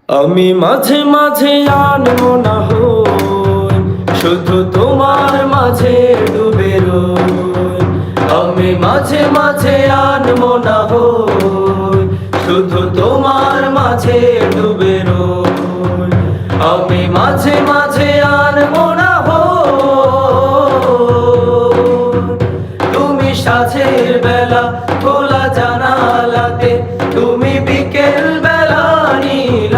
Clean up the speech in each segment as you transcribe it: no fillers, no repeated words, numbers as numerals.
আমি মাঝে মাঝে আনমো না হই, শুধু তোমার মাঝে ডুবে রই। আমি মাঝে মাঝে আনমো না হই, শুধু তোমার মাঝে ডুবে রই। আমি মাঝে মাঝে আনমো না হই, তুমি সাঁঝের বেলা খোলা জানালাতে, তুমি বিকেল বেলা নীল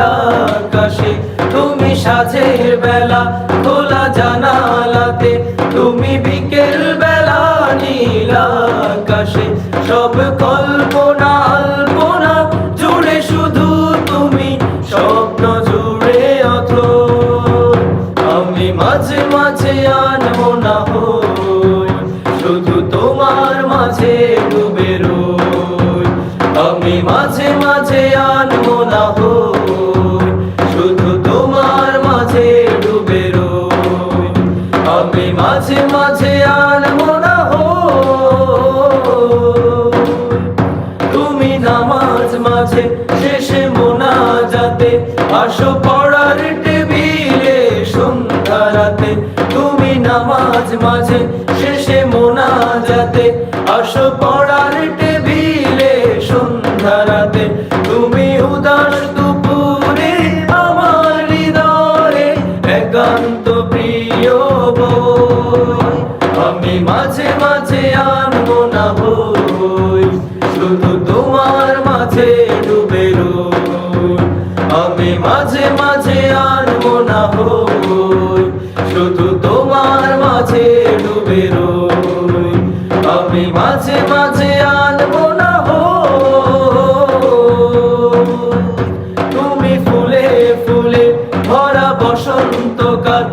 আকাশে। তুমি সাঁঝের বেলা খোলা জানালাতে, তুমি বিকেল বেলা নীল আকাশে। সব কল্পনা আল্পনা জুড়ে শুধু তুমি, স্বপ্ন জুড়ে অথই। আমি মাঝে মাঝে আনমো না হই, শুধু তোমার মাঝে ডুবে রই। আমি মাঝে মাঝে আনমো না হই, শুধু তোমার মাঝে ডুবে রই। আমি মাঝে মাঝে আনমো না হই, তুমি নামাজ মাঝে শেষে মোনাজাতে আসো পড়ার টেবিলে সন্ধ্যা রাতে। তুমি নামাজ মাঝে শেষে মোনাজাতে আসো পড়ার টেবিলে সন্ধ্যা রাতে। তুমি উদাস দুপুরে আমার হৃদয়ে একান্ত প্রিয় বই। আমি মাঝে মাঝে আনমো না হই, শুধু তোমার মাঝে ডুবে রই। আমি মাঝে মাঝে আনমো না হই, শুধু তোমার মাঝে ডুবে রই। আমি মাঝে মাঝে আনমো না হই, তুমি ফুলে ফুলে ভরা বসন্তকাল,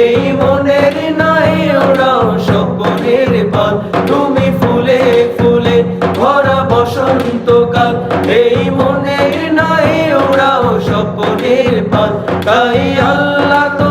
এই মনের নাই ওরাও স্বপ্নের পাল। তুমি ফুলে ফুলে ভরা বসন্তকাল, এই মনের নাই ওরাও স্বপ্নের পাল। তাই আল্লাহ তো